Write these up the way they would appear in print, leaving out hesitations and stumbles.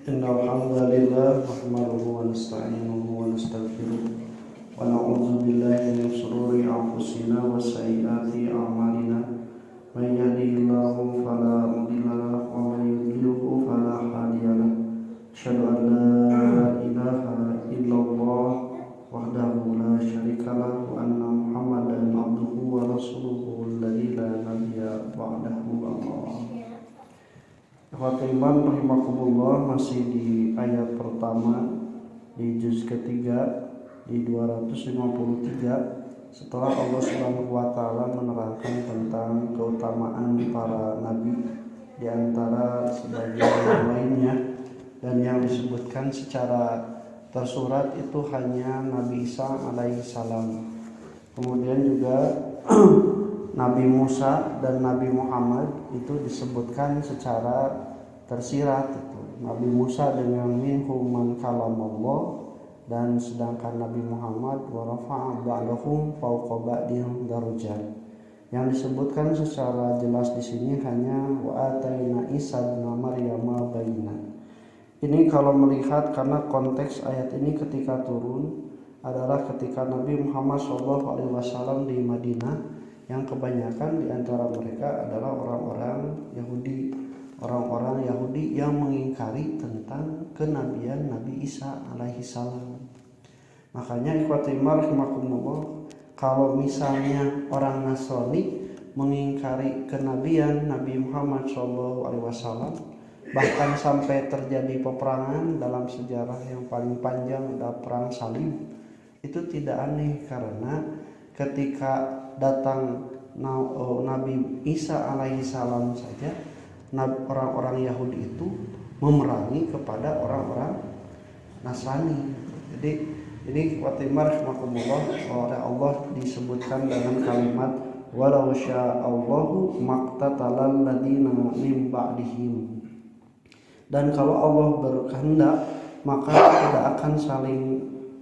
Innal hamdalillah nahmaduhu wa nasta'inuhu wa nastaghfiruh wa na'udzu billahi min shururi anfusina wa sayyiati a'malina. May yahdihillahu fala mudilla lahu wa may yudlilhu fala hadiya lahu. Asyhadu an la ilaha illallah wahdahu la syarika lahu wa anna Muhammadan abduhu wa rasuluhu alladzi la nabiyya ba'dahu. Ikhwatiman rahimakumullah, masih di ayat pertama di juz ketiga di 253 setelah Allah Subhanahu wa taala menerangkan tentang keutamaan para nabi di antara sebagian yang lainnya, dan yang disebutkan secara tersurat itu hanya Nabi Isa alaihi salam. Kemudian juga Nabi Musa dan Nabi Muhammad itu disebutkan secara tersirat. Itu Nabi Musa dengan minhum man kalamallah, dan sedangkan Nabi Muhammad wa rafa'a ba'dahum fawqa ba'din darajat. Yang disebutkan secara jelas di sini hanya wa ataina Isa bin Maryam bayyinah. Ini kalau melihat karena konteks ayat ini ketika turun adalah ketika Nabi Muhammad SAW di Madinah, yang kebanyakan di antara mereka adalah orang-orang Yahudi yang mengingkari tentang kenabian Nabi Isa alaihi salam. Makanya ikhwatimar rahimakumullah, kalau misalnya orang Nasrani mengingkari kenabian Nabi Muhammad SAW, bahkan sampai terjadi peperangan dalam sejarah yang paling panjang, ada perang salib, itu tidak aneh, karena ketika datang Nabi Isa alaihi salam saja, orang-orang Yahudi itu memerangi kepada orang-orang Nasrani. Jadi watimar rahimakumullah, oleh Allah disebutkan dengan kalimat walau sya'allahu maqtatalal ladina min ba'dihim. Dan kalau Allah berkehendak maka tidak akan saling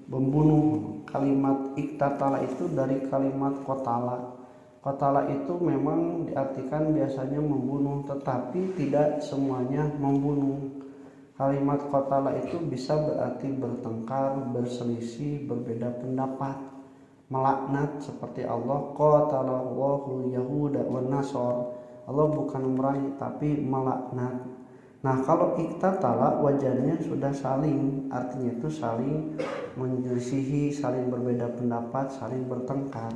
membunuh. Kalimat iktatala itu dari kalimat kotala. Kotala itu memang diartikan biasanya membunuh, tetapi tidak semuanya membunuh. Kalimat kotala itu bisa berarti bertengkar, berselisih, berbeda pendapat, melaknat, seperti Allah qatalallahu yahuda wan nasor. Allah bukan memerangi tapi melaknat. Nah, kalau iktatala wajarnya sudah saling, artinya itu saling menyelisihi, saling berbeda pendapat, saling bertengkar.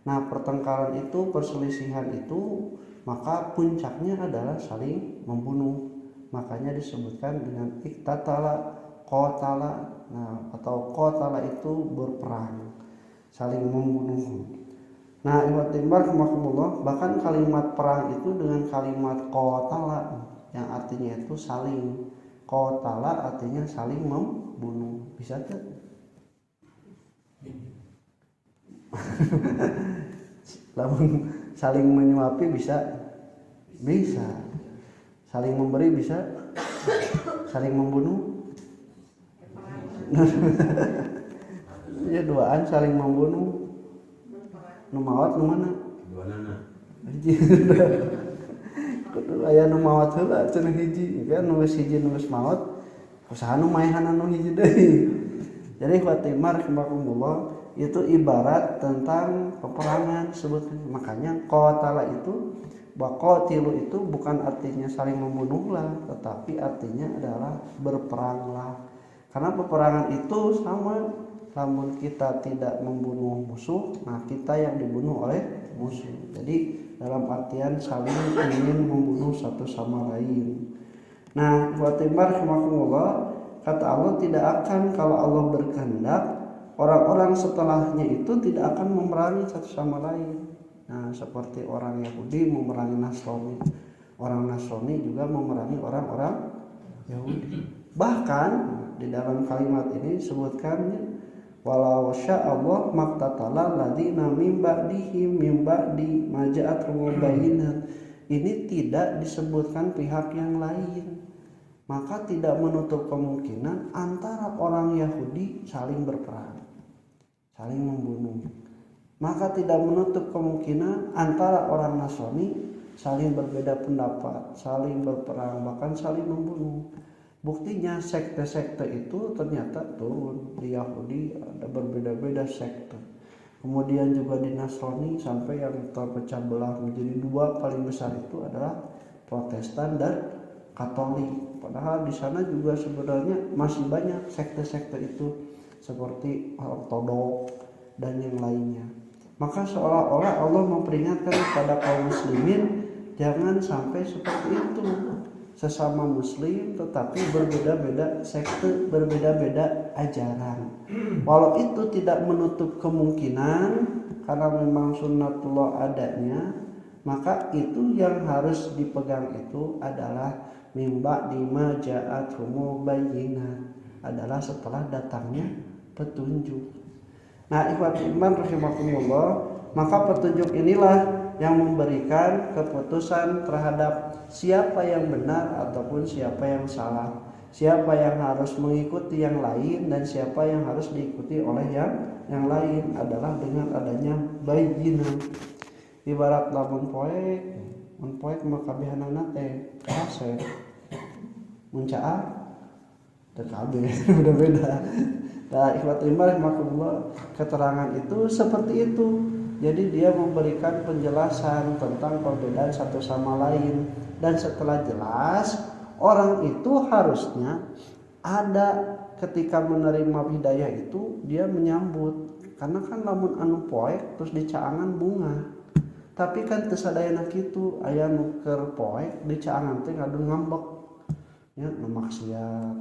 Nah, pertengkaran itu, perselisihan itu, maka puncaknya adalah saling membunuh. Makanya disebutkan dengan iktatala, qatala. Nah, atau qatala itu berperang, saling membunuh. Nah, ikhwatillahi, bahkan kalimat perang itu dengan kalimat qatala yang artinya itu saling. Qatala artinya saling membunuh. Bisa tuh? Lamun saling menyuapi bisa? Bisa. Saling memberi bisa? Saling membunuh? Ya duaan saling membunuh. Nu maot nu mana? Duanana. Kudu aya nu maot heula cenah hiji, kan nu hiji nu maot, usaha nu maehan anu hiji deui. Jadi Fatimah rahimakumullah, itu ibarat tentang peperangan sebetulnya. Makanya qatala itu, baqatilu itu bukan artinya saling membunuhlah, tetapi artinya adalah berperanglah. Karena peperangan itu sama, namun kita tidak membunuh musuh, nah kita yang dibunuh oleh musuh. Jadi dalam artian saling ingin membunuh satu sama lain. Nah, Fatimah rahimakumullah, kata Allah tidak akan, kalau Allah berkehendak, orang-orang setelahnya itu tidak akan memerangi satu sama lain. Nah, seperti orang Yahudi memerangi Nasrani, orang Nasrani juga memerangi orang-orang Yahudi. Bahkan di dalam kalimat ini disebutkannya walau sya'allah maqtatala ladina min ba'dihim min ba'di maja'atul bayyinat. Ini tidak disebutkan pihak yang lain, maka tidak menutup kemungkinan antara orang Yahudi saling berperang, saling membunuh. Maka tidak menutup kemungkinan antara orang Nasrani saling berbeda pendapat, saling berperang, bahkan saling membunuh. Buktinya sekte-sekte itu ternyata turun. Di Yahudi ada berbeda-beda sekte. Kemudian juga di Nasrani sampai yang terpecah belah menjadi dua paling besar itu adalah Protestan dan Katolik. Padahal di sana juga sebenarnya masih banyak sekte-sekte itu seperti Ortodoks dan yang lainnya. Maka seolah-olah Allah memperingatkan kepada kaum muslimin jangan sampai seperti itu. Sesama muslim tetapi berbeda-beda sekte, berbeda-beda ajaran. Walau itu tidak menutup kemungkinan karena memang sunnatullah adanya, maka itu yang harus dipegang itu adalah mimba dima ja'athumul bayyinat, adalah setelah datangnya petunjuk. Nah, ikhwati iman rahimakumullah, maka petunjuk inilah yang memberikan keputusan terhadap siapa yang benar ataupun siapa yang salah, siapa yang harus mengikuti yang lain dan siapa yang harus diikuti oleh yang lain adalah dengan adanya bayyinah. Ibarat lamun poek makabihanana teh kaset muncaa teu kabeh beda-beda. Nah, ikhwat iman rahimakumullah, keterangan itu seperti itu. Jadi dia memberikan penjelasan tentang perbedaan satu sama lain, dan setelah jelas orang itu harusnya ada ketika menerima hidayah itu dia menyambut, karena kan lamun anu poek terus dicaangan bunga, tapi kan teu sadayana kitu aya nu keur poek dicaangan teh ngadu ngambek ya, nu maksiat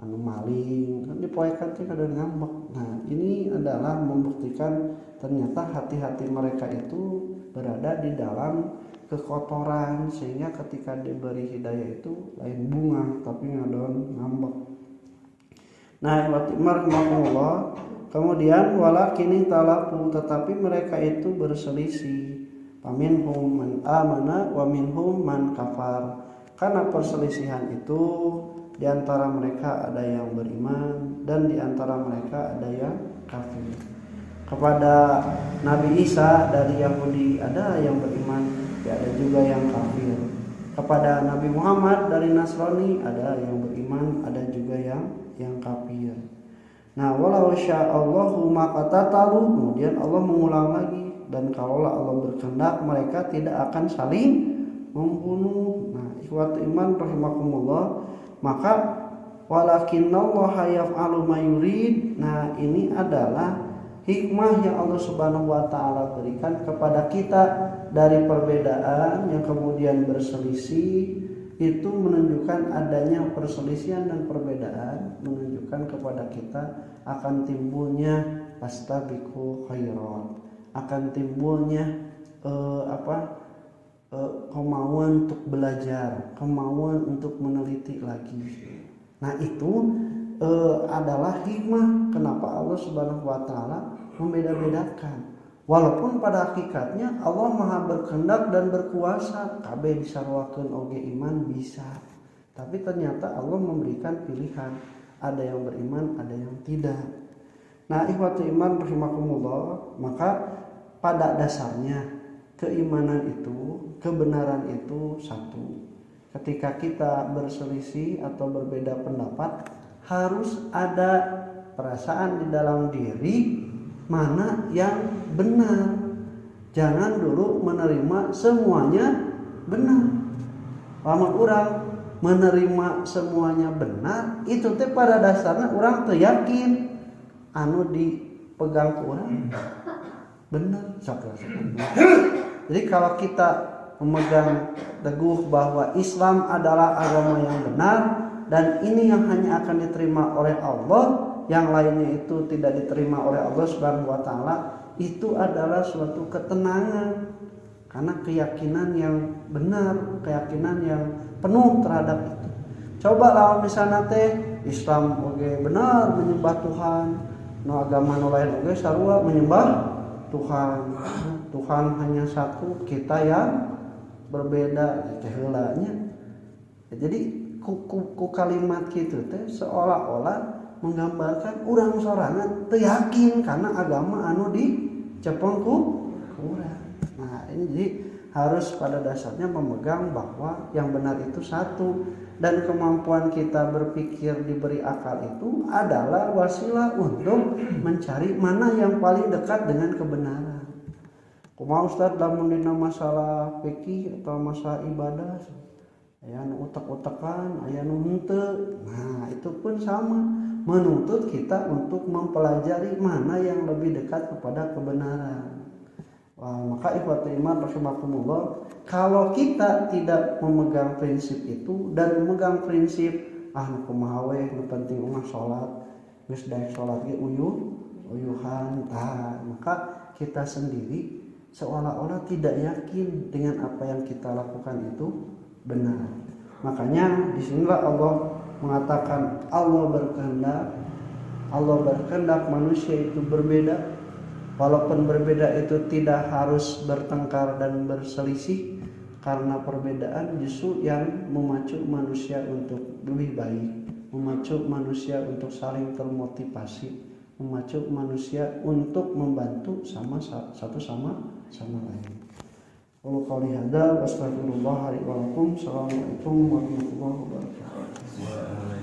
anu maling kan dipoekan teh ngadu ngambek. Nah, ini adalah membuktikan ternyata hati-hati mereka itu berada di dalam kekotoran, sehingga ketika diberi hidayah itu lain bunga tapi ngadon ngambek. Nah, rahimahullah, kemudian walakini talafu, tetapi mereka itu berselisih. Faminhum man amana wa minhum man kafar. Karena perselisihan itu di antara mereka ada yang beriman dan di antara mereka ada yang kafir. Kepada Nabi Isa dari Yahudi ada yang beriman, ada juga yang kafir. Kepada Nabi Muhammad dari Nasrani ada yang beriman, ada juga yang kafir. Nah, walau sya'allahu maqatatalu, kemudian Allah mengulang lagi, dan kalaulah Allah berkehendak mereka tidak akan saling membunuh. Nah, ikhwat iman rahimakumullah, maka walakinallaha yaf'alu ma yurid. Nah, ini adalah hikmah yang Allah Subhanahu wa taala berikan kepada kita dari perbedaan yang kemudian berselisih, itu menunjukkan adanya perselisihan dan perbedaan, menunjukkan kepada kita akan timbulnya fastabiqul khairat, akan timbulnya kemauan untuk belajar, kemauan untuk meneliti lagi. Nah, itu adalah hikmah kenapa Allah Subhanahu wa taala membeda-bedakan. Walaupun pada hakikatnya Allah Maha berkehendak dan berkuasa, kabeh disarwakeun oge iman bisa. Tapi ternyata Allah memberikan pilihan, ada yang beriman, ada yang tidak. Nah, ikhwatu iman rahimakumullah, maka pada dasarnya keimanan itu, kebenaran itu satu. Ketika kita berselisih atau berbeda pendapat, harus ada perasaan di dalam diri mana yang benar. Jangan dulu menerima semuanya benar. Lamun urang menerima semuanya benar, itu teh pada dasarnya urang teu yakin anu dipegang ku urang benar. Jadi kalau kita memegang teguh bahwa Islam adalah agama yang benar dan ini yang hanya akan diterima oleh Allah, yang lainnya itu tidak diterima oleh Allah Subhanahu wa taala, itu adalah suatu ketenangan karena keyakinan yang benar, keyakinan yang penuh terhadap itu. Coba lawan misalnya teh Islam oge benar menyembah Tuhan, no agama no lain oge sarua menyembah Tuhan. Tuhan hanya satu, kita yang berbeda teh heulanya. Jadi ku kalimat kitu teh seolah-olah menggambarkan urang sorangan teu yakin karena agama anu dicepeng ku urang. Nah, ini jadi harus pada dasarnya memegang bahwa yang benar itu satu, dan kemampuan kita berpikir diberi akal itu adalah wasilah untuk mencari mana yang paling dekat dengan kebenaran. Kumaha Ustaz lamun dina masalah fikih atau masalah ibadah aya nu utek-utekan, aya nu henteu. Nah, itu pun sama, menuntut kita untuk mempelajari mana yang lebih dekat kepada kebenaran. Wah, maka ikhwatul iman rahimakumullah, kalau kita tidak memegang prinsip itu dan memegang prinsip nu kumaha we nu penting mah salat, geus daek salat ge uyuhan, maka kita sendiri seolah-olah tidak yakin dengan apa yang kita lakukan itu benar. Makanya disinilah Allah mengatakan Allah berkehendak manusia itu berbeda. Walaupun berbeda itu tidak harus bertengkar dan berselisih, karena perbedaan justru yang memacu manusia untuk lebih baik, memacu manusia untuk saling termotivasi, memacu manusia untuk membantu satu sama lain. Qul qouli hadza wa astaghfirullah li wa lakum. Assalamualaikum warahmatullahi wabarakatuh.